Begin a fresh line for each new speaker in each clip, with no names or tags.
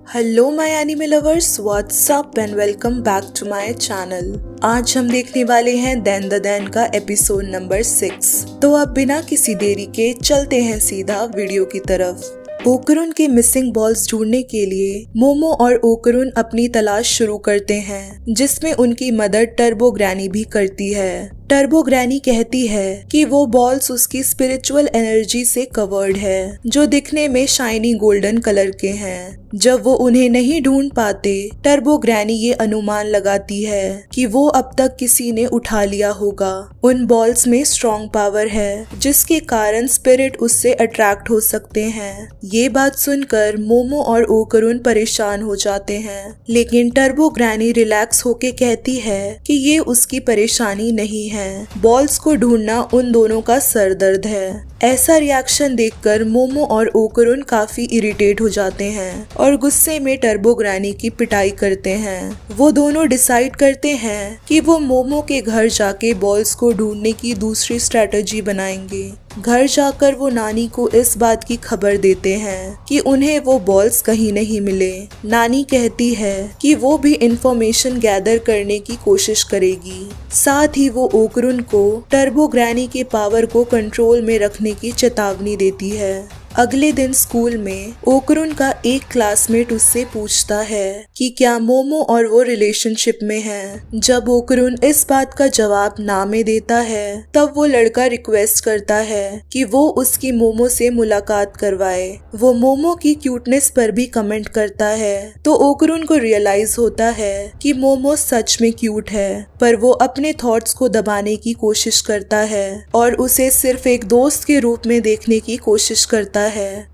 Hello my anime lovers, what's up and welcome back to my channel. आज हम देखने वाले हैं देन द देन का एपिसोड नंबर 6। तो अब बिना किसी देरी के चलते हैं सीधा वीडियो की तरफ। ओकरुन के मिसिंग बॉल्स ढूंढने के लिए मोमो और ओकरुन अपनी तलाश शुरू करते हैं, जिसमें उनकी मदद टर्बो ग्रैनी भी करती है। टर्बो ग्रैनी कहती है कि वो बॉल्स उसकी स्पिरिचुअल एनर्जी से कवर्ड है, जो दिखने में शाइनी गोल्डन कलर के हैं। जब वो उन्हें नहीं ढूंढ पाते, टर्बो ग्रैनी ये अनुमान लगाती है कि वो अब तक किसी ने उठा लिया होगा। उन बॉल्स में स्ट्रॉन्ग पावर है, जिसके कारण स्पिरिट उससे अट्रैक्ट हो सकते हैं। ये बात सुनकर मोमो और ओकरुन परेशान हो जाते हैं, लेकिन टर्बो ग्रैनी रिलैक्स होके कहती है कि ये उसकी परेशानी नहीं है, बॉल्स को ढूंढना उन दोनों का सरदर्द है। ऐसा रिएक्शन देखकर मोमो और ओकरुन काफी इरिटेट हो जाते हैं और गुस्से में टर्बो ग्रैनी की पिटाई करते हैं। वो दोनों डिसाइड करते हैं कि वो मोमो के घर जाके बॉल्स को ढूंढने की दूसरी स्ट्रेटजी बनाएंगे। घर जाकर वो नानी को इस बात की खबर देते हैं कि उन्हें वो बॉल्स कहीं नहीं मिले। नानी कहती है कि वो भी इंफॉर्मेशन गैदर करने की कोशिश करेगी। साथ ही वो ओकरुन को टर्बो ग्रैनी के पावर को कंट्रोल में रखने की चेतावनी देती है। अगले दिन स्कूल में ओकरुन का एक क्लासमेट उससे पूछता है कि क्या मोमो और वो रिलेशनशिप में हैं। जब ओकरुन इस बात का जवाब ना में देता है, तब वो लड़का रिक्वेस्ट करता है कि वो उसकी मोमो से मुलाकात करवाए। वो मोमो की क्यूटनेस पर भी कमेंट करता है, तो ओकरुन को रियलाइज होता है कि मोमो सच में क्यूट है, पर वो अपने थॉट्स को दबाने की कोशिश करता है और उसे सिर्फ एक दोस्त के रूप में देखने की कोशिश करता है।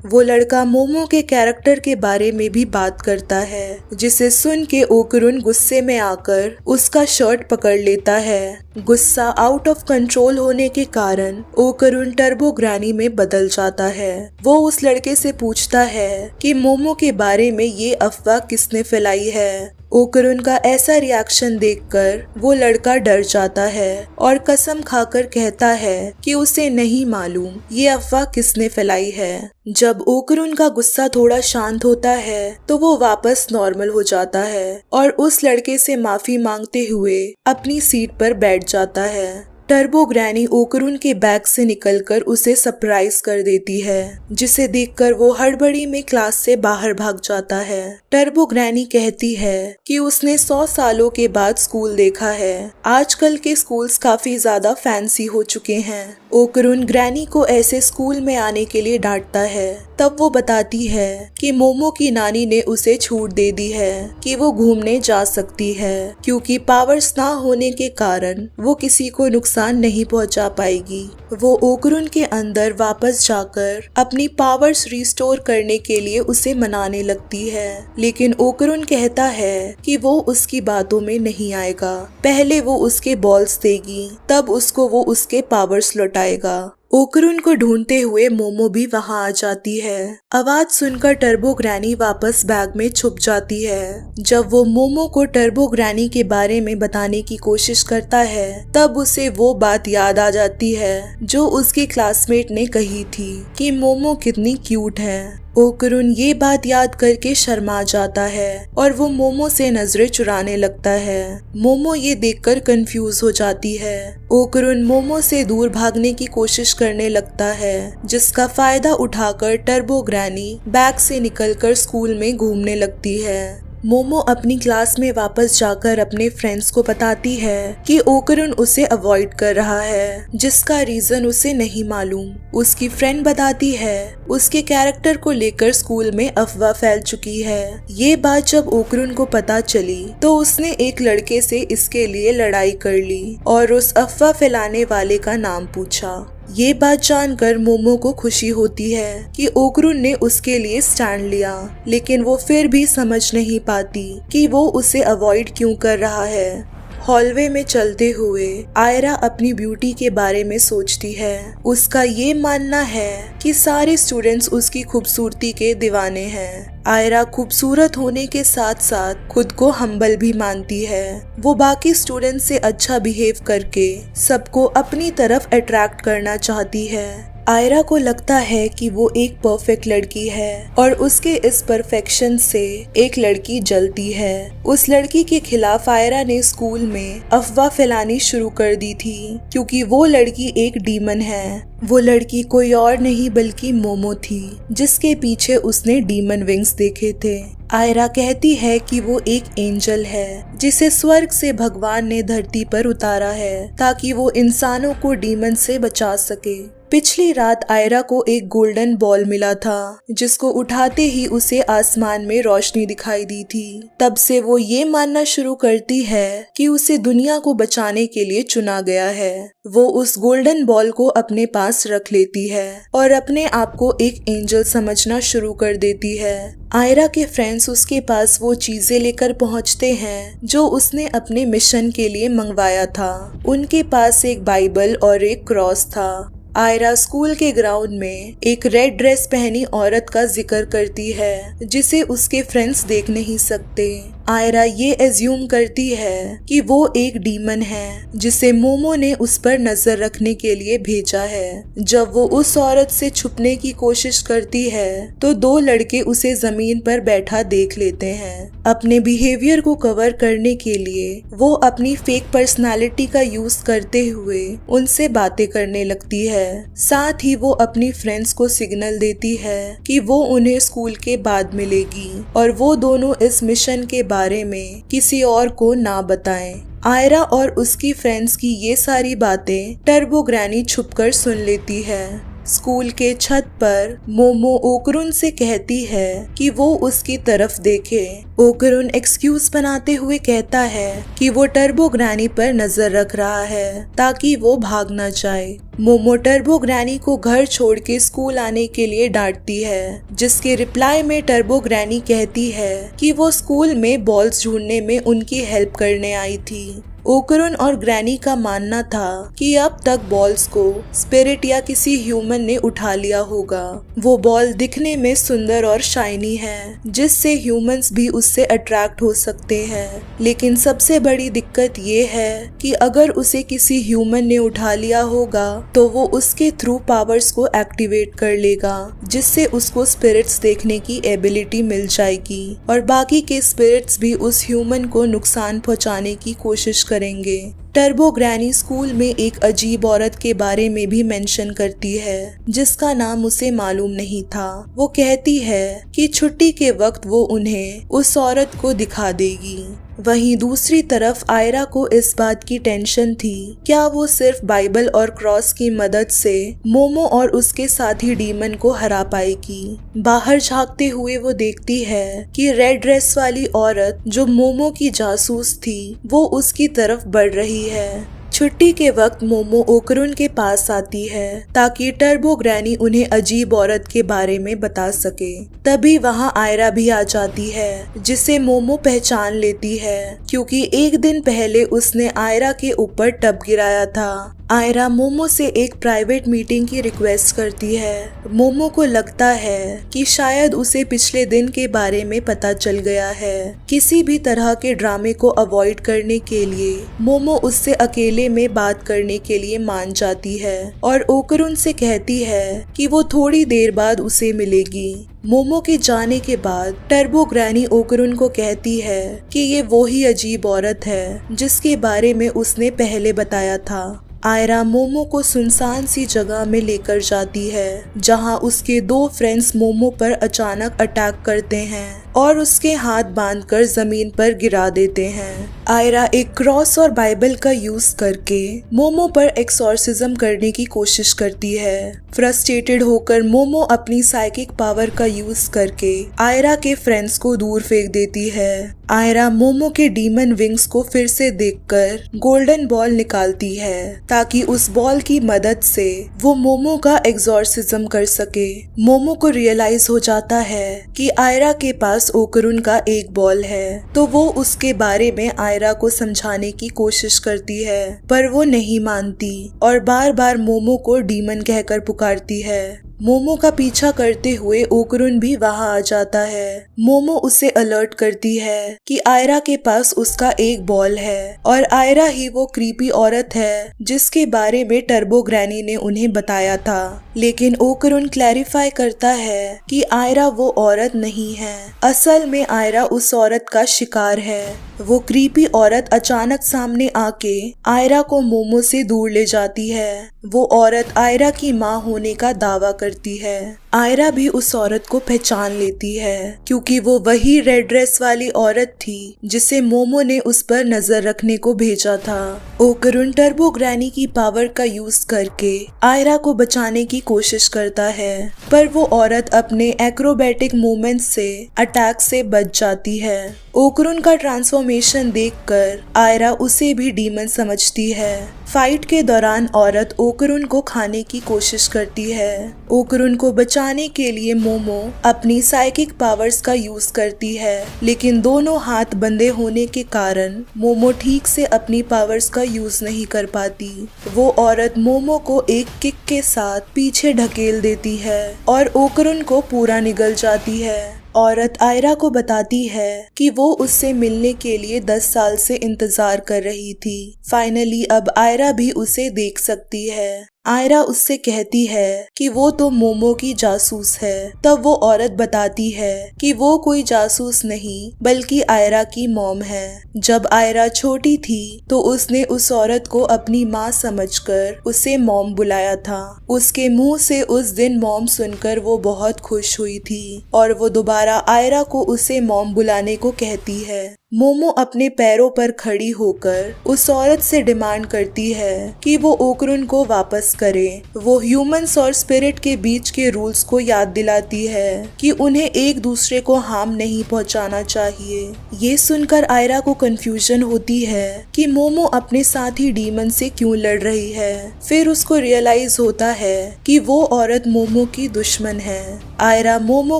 वो लड़का मोमो के कैरेक्टर के बारे में भी बात करता है, जिसे सुन के ओकरुन गुस्से में आकर उसका शर्ट पकड़ लेता है। गुस्सा आउट ऑफ कंट्रोल होने के कारण ओकरुन टर्बो ग्रैनी में बदल जाता है। वो उस लड़के से पूछता है कि मोमो के बारे में ये अफवाह किसने फैलाई है। ओकरुन का ऐसा रिएक्शन देखकर वो लड़का डर जाता है और कसम खाकर कहता है कि उसे नहीं मालूम ये अफवाह किसने फैलाई है। जब ओकरुन का गुस्सा थोड़ा शांत होता है, तो वो वापस नॉर्मल हो जाता है और उस लड़के से माफी मांगते हुए अपनी सीट पर बैठ जाता है। टर्बो ग्रैनी ओकरुन के बैग से निकलकर उसे सरप्राइज कर देती है, जिसे देखकर वो हड़बड़ी में क्लास से बाहर भाग जाता है। टर्बो ग्रैनी कहती है कि उसने 100 सालों के बाद स्कूल देखा है। आजकल के स्कूल्स काफी ज्यादा फैंसी हो चुके हैं। ओकरुन ग्रैनी को ऐसे स्कूल में आने के लिए डांटता है। तब वो बताती है कि मोमो की नानी ने उसे छूट दे दी है कि वो घूमने जा सकती है, क्योंकि पावर्स ना होने के कारण वो किसी को नुकसान नहीं पहुंचा पाएगी। वो ओकरुन के अंदर वापस जाकर अपनी पावर्स रिस्टोर करने के लिए उसे मनाने लगती है, लेकिन ओकरुन कहता है कि वो उसकी बातों में नहीं आएगा। पहले वो उसके बॉल्स देगी, तब उसको वो उसके पावर्स लौटाएगा। ओकरुन को ढूंढते हुए मोमो भी वहां आ जाती है। आवाज सुनकर टर्बो ग्रैनी वापस बैग में छुप जाती है। जब वो मोमो को टर्बो ग्रैनी के बारे में बताने की कोशिश करता है, तब उसे वो बात याद आ जाती है जो उसके क्लासमेट ने कही थी कि मोमो कितनी क्यूट है। ओकरुन ये बात याद करके शर्मा जाता है और वो मोमो से नजरें चुराने लगता है। मोमो ये देखकर कंफ्यूज हो जाती है। ओकरुन मोमो से दूर भागने की कोशिश करने लगता है, जिसका फायदा उठाकर टर्बो ग्रैनी बैग से निकलकर स्कूल में घूमने लगती है। मोमो अपनी क्लास में वापस जाकर अपने फ्रेंड्स को बताती है कि ओकरुन उसे अवॉइड कर रहा है, जिसका रीजन उसे नहीं मालूम। उसकी फ्रेंड बताती है उसके कैरेक्टर को लेकर स्कूल में अफवाह फैल चुकी है। ये बात जब ओकरुन को पता चली, तो उसने एक लड़के से इसके लिए लड़ाई कर ली और उस अफवाह फैलाने वाले का नाम पूछा। ये बात जानकर मोमो को खुशी होती है कि ओकरुन ने उसके लिए स्टैंड लिया, लेकिन वो फिर भी समझ नहीं पाती कि वो उसे अवॉइड क्यों कर रहा है। हॉलवे में चलते हुए आयरा अपनी ब्यूटी के बारे में सोचती है। उसका ये मानना है कि सारे स्टूडेंट्स उसकी खूबसूरती के दीवाने हैं। आयरा खूबसूरत होने के साथ साथ खुद को हम्बल भी मानती है। वो बाकी स्टूडेंट्स से अच्छा बिहेव करके सबको अपनी तरफ अट्रैक्ट करना चाहती है। आयरा को लगता है कि वो एक परफेक्ट लड़की है और उसके इस परफेक्शन से एक लड़की जलती है। उस लड़की के खिलाफ आयरा ने स्कूल में अफवाह फैलानी शुरू कर दी थी क्योंकि वो लड़की एक डीमन है। वो लड़की कोई और नहीं बल्कि मोमो थी, जिसके पीछे उसने डीमन विंग्स देखे थे। आयरा कहती है कि वो एक एंजल है जिसे स्वर्ग से भगवान ने धरती पर उतारा है ताकि वो इंसानों को डीमन से बचा सके। पिछली रात आयरा को एक गोल्डन बॉल मिला था जिसको उठाते ही उसे आसमान में रोशनी दिखाई दी थी। तब से वो ये मानना शुरू करती है कि उसे दुनिया को बचाने के लिए चुना गया है। वो उस गोल्डन बॉल को अपने पास रख लेती है और अपने आप को एक एंजल समझना शुरू कर देती है। आयरा के फ्रेंड्स उसके पास वो चीजें लेकर पहुंचते हैं जो उसने अपने मिशन के लिए मंगवाया था। उनके पास एक बाइबल और एक क्रॉस था। आयरा स्कूल के ग्राउंड में एक रेड ड्रेस पहनी औरत का जिक्र करती है जिसे उसके फ्रेंड्स देख नहीं सकते। आयरा ये एज्यूम करती है कि वो एक डीमन है जिसे मोमो ने उस पर नजर रखने के लिए भेजा है। जब वो उस औरत से छुपने की कोशिश करती है तो दो लड़के उसे जमीन पर बैठा देख लेते हैं। अपने बिहेवियर को कवर करने के लिए वो अपनी फेक पर्सनालिटी का यूज करते हुए उनसे बातें करने लगती है। साथ ही वो अपनी फ्रेंड्स को सिग्नल देती है कि वो उन्हें स्कूल के बाद मिलेगी और वो दोनों इस मिशन के बारे में किसी और को ना बताएं। आयरा और उसकी फ्रेंड्स की ये सारी बातें टर्बो ग्रैनी छुपकर सुन लेती है। स्कूल के छत पर मोमो ओकरुन से कहती है कि वो उसकी तरफ देखे। ओकरुन एक्सक्यूज बनाते हुए कहता है कि वो टर्बो ग्रैनी पर नजर रख रहा है ताकि वो भाग ना जाए। मोमो टर्बो ग्रैनी को घर छोड़ के स्कूल आने के लिए डांटती है, जिसके रिप्लाई में टर्बो ग्रैनी कहती है कि वो स्कूल में बॉल्स ढूंढने में उनकी हेल्प करने आई थी। ओकरुन और ग्रैनी का मानना था कि अब तक बॉल्स को स्पिरिट या किसी ह्यूमन ने उठा लिया होगा। वो बॉल दिखने में सुंदर और शाइनी है जिससे ह्यूमंस भी उससे अट्रैक्ट हो सकते हैं, लेकिन सबसे बड़ी दिक्कत ये है कि अगर उसे किसी ह्यूमन ने उठा लिया होगा तो वो उसके थ्रू पावर्स को एक्टिवेट कर लेगा, जिससे उसको स्पिरिट्स देखने की एबिलिटी मिल जाएगी और बाकी के स्पिरिट्स भी उस ह्यूमन को नुकसान पहुंचाने की कोशिश करेंगे। टर्बो ग्रैनी स्कूल में एक अजीब औरत के बारे में भी मेंशन करती है जिसका नाम उसे मालूम नहीं था। वो कहती है कि छुट्टी के वक्त वो उन्हें उस औरत को दिखा देगी। वहीं दूसरी तरफ आयरा को इस बात की टेंशन थी क्या वो सिर्फ बाइबल और क्रॉस की मदद से मोमो और उसके साथी डीमन को हरा पाएगी। बाहर झांकते हुए वो देखती है कि रेड ड्रेस वाली औरत जो मोमो की जासूस थी वो उसकी तरफ बढ़ रही है। छुट्टी के वक्त मोमो ओकरुन के पास आती है ताकि टर्बो ग्रैनी उन्हें अजीब औरत के बारे में बता सके। तभी वहां आयरा भी आ जाती है जिसे मोमो पहचान लेती है क्योंकि एक दिन पहले उसने आयरा के ऊपर टब गिराया था। आयरा मोमो से एक प्राइवेट मीटिंग की रिक्वेस्ट करती है। मोमो को लगता है कि शायद उसे पिछले दिन के बारे में पता चल गया है। किसी भी तरह के ड्रामे को अवॉइड करने के लिए मोमो उससे अकेले में बात करने के लिए मान जाती है और ओकरुन से कहती है कि वो थोड़ी देर बाद उसे मिलेगी। मोमो के जाने के बाद टर्बो ग्रैनी ओकरुन को कहती है कि ये वो ही अजीब औरत है जिसके बारे में उसने पहले बताया था। आयरा मोमो को सुनसान सी जगह में लेकर जाती है जहां उसके दो फ्रेंड्स मोमो पर अचानक अटैक करते हैं और उसके हाथ बांधकर जमीन पर गिरा देते हैं। आयरा एक क्रॉस और बाइबल का यूज करके मोमो पर एक्सॉर्सिज्म करने की कोशिश करती है। फ्रस्ट्रेटेड होकर मोमो अपनी साइकिक पावर का यूज करके आयरा के फ्रेंड्स को दूर फेंक देती है। आयरा मोमो के डीमन विंग्स को फिर से देखकर गोल्डन बॉल निकालती है ताकि उस बॉल की मदद से वो मोमो का एक्सॉर्सिज्म कर सके। मोमो को रियलाइज हो जाता है कि आयरा के पास ओकरुन का एक बॉल है तो वो उसके बारे में आयरा को समझाने की कोशिश करती है, पर वो नहीं मानती और बार बार मोमो को डीमन कहकर पुकारती है। मोमो का पीछा करते हुए ओकरुन भी वहां आ जाता है। मोमो उसे अलर्ट करती है कि आयरा के पास उसका एक बॉल है और आयरा ही वो क्रीपी औरत है जिसके बारे में टर्बो ग्रैनी ने उन्हें बताया था। लेकिन ओकरुन क्लैरिफाई करता है कि आयरा वो औरत नहीं है। असल में आयरा उस औरत का शिकार है। वो क्रीपी औरत अचानक सामने आके आयरा को मोमो से दूर ले जाती है। वो औरत आयरा की माँ होने का दावा करती है। आयरा भी उस औरत को पहचान लेती है क्योंकि वो वही रेड ड्रेस वाली औरत थी जिसे मोमो ने उस पर नजर रखने को भेजा था। ओकरुन टर्बो ग्रैनी की पावर का यूज करके आयरा को बचाने की कोशिश करता है, पर वो औरत अपने एक्रोबैटिक मूवमेंट से अटैक से बच जाती है। ओकरुन का ट्रांसफॉर्मेशन देखकर आयरा उसे भी डीमन समझती है। फाइट के दौरान औरत ओकरुन को खाने की कोशिश करती है। ओकरुन को बचाने के लिए मोमो अपनी साइकिक पावर्स का यूज करती है, लेकिन दोनों हाथ बंधे होने के कारण मोमो ठीक से अपनी पावर्स का यूज नहीं कर पाती। वो औरत मोमो को एक किक के साथ पीछे ढकेल देती है और ओकरुन को पूरा निगल जाती है। औरत आयरा को बताती है कि वो उससे मिलने के लिए 10 साल से इंतजार कर रही थी। फाइनली अब आयरा भी उसे देख सकती है। आयरा उससे कहती है कि वो तो मोमो की जासूस है। तब वो औरत बताती है कि वो कोई जासूस नहीं बल्कि आयरा की मॉम है। जब आयरा छोटी थी तो उसने उस औरत को अपनी माँ समझकर उसे मॉम बुलाया था। उसके मुंह से उस दिन मॉम सुनकर वो बहुत खुश हुई थी और वो दोबारा आयरा को उसे मॉम बुलाने को कहती है। मोमो अपने पैरों पर खड़ी होकर उस औरत से डिमांड करती है कि वो ओकरुन को वापस करे। वो ह्यूमंस और स्पिरिट के बीच के रूल्स को याद दिलाती है कि उन्हें एक दूसरे को हार्म नहीं पहुंचाना चाहिए। ये सुनकर आयरा को कंफ्यूजन होती है कि मोमो अपने साथी डीमन से क्यों लड़ रही है। फिर उसको रियलाइज होता है कि वो औरत मोमो की दुश्मन है। आयरा मोमो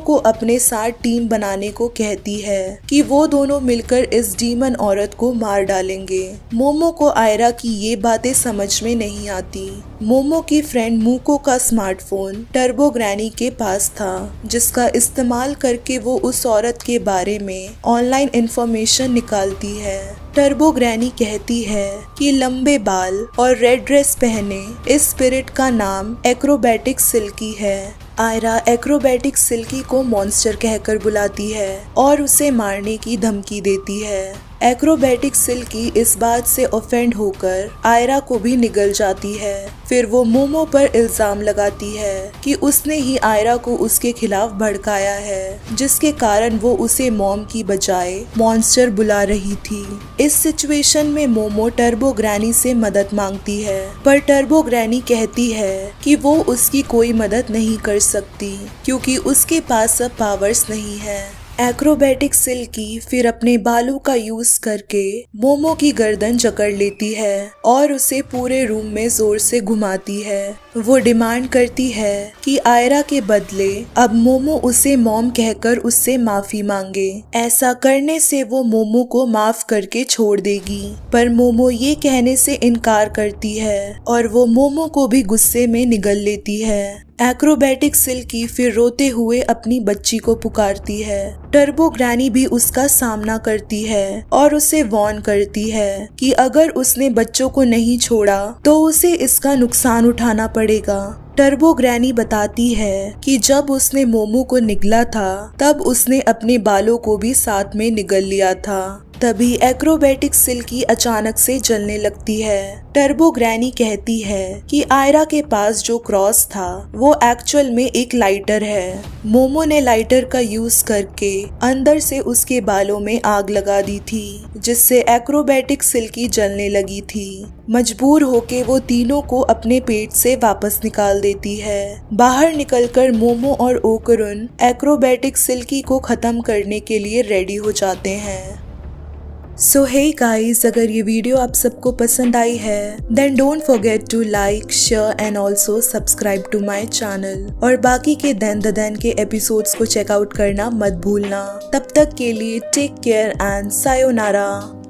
को अपने साथ टीम बनाने को कहती है कि वो दोनों मिलकर इस डीमन औरत को मार डालेंगे। मोमो को आयरा की ये बातें समझ में नहीं आती। मोमो की फ्रेंड मूको का स्मार्टफोन टर्बो ग्रैनी के पास था, जिसका इस्तेमाल करके वो उस औरत के बारे में ऑनलाइन इंफॉर्मेशन निकालती है। टर्बो ग्रैनी कहती है कि लंबे बाल और रेड ड्रेस पहने इस स्पिरिट का नाम एक्रोबैटिक सिल्की है। आयरा एक्रोबैटिक सिल्की को मॉन्स्टर कहकर बुलाती है और उसे मारने की धमकी देती है। एक्रोबैटिक सिल्की इस बात से ऑफेंड होकर आयरा को भी निगल जाती है। फिर वो मोमो पर इल्जाम लगाती है कि उसने ही आयरा को उसके खिलाफ भड़काया है, जिसके कारण वो उसे मॉम की बजाय मॉन्स्टर बुला रही थी। इस सिचुएशन में मोमो टर्बो ग्रैनी से मदद मांगती है, पर टर्बो ग्रैनी कहती है कि वो उसकी कोई मदद नहीं कर सकती क्योंकि उसके पास अब पावर्स नहीं है। एक्रोबैटिक सिल्की फिर अपने बालों का यूज करके मोमो की गर्दन जकड़ लेती है और उसे पूरे रूम में जोर से घुमाती है। वो डिमांड करती है कि आयरा के बदले अब मोमो उसे मॉम कहकर उससे माफी मांगे। ऐसा करने से वो मोमो को माफ करके छोड़ देगी, पर मोमो ये कहने से इनकार करती है और वो मोमो को भी गुस्से में निगल लेती है। एक्रोबैटिक सिल्की फिर रोते हुए अपनी बच्ची को पुकारती है। टर्बो ग्रैनी भी उसका सामना करती है और उसे वार्न करती है कि अगर उसने बच्चों को नहीं छोड़ा तो उसे इसका नुकसान उठाना पड़ेगा। टर्बो ग्रैनी बताती है कि जब उसने मोमो को निगला था तब उसने अपने बालों को भी साथ में निगल लिया था। तभी एक्रोबैटिक सिल्की अचानक से जलने लगती है। टर्बो ग्रैनी कहती है कि आयरा के पास जो क्रॉस था वो एक्चुअल में एक लाइटर है। मोमो ने लाइटर का यूज करके अंदर से उसके बालों में आग लगा दी थी, जिससे एक्रोबैटिक सिल्की जलने लगी थी। मजबूर होके वो तीनों को अपने पेट से वापस निकाल देती है। बाहर निकलकर मोमो और ओकरुन एक्रोबैटिक सिल्की को खत्म करने के लिए रेडी हो जाते हैं। सो हे गाइस, अगर ये वीडियो आप सबको पसंद आई है then don't forget to like, share and also subscribe to my channel. और बाकी के दैन द दैन के एपिसोड्स को चेकआउट करना मत भूलना। तब तक के लिए टेक केयर एंड सायोनारा।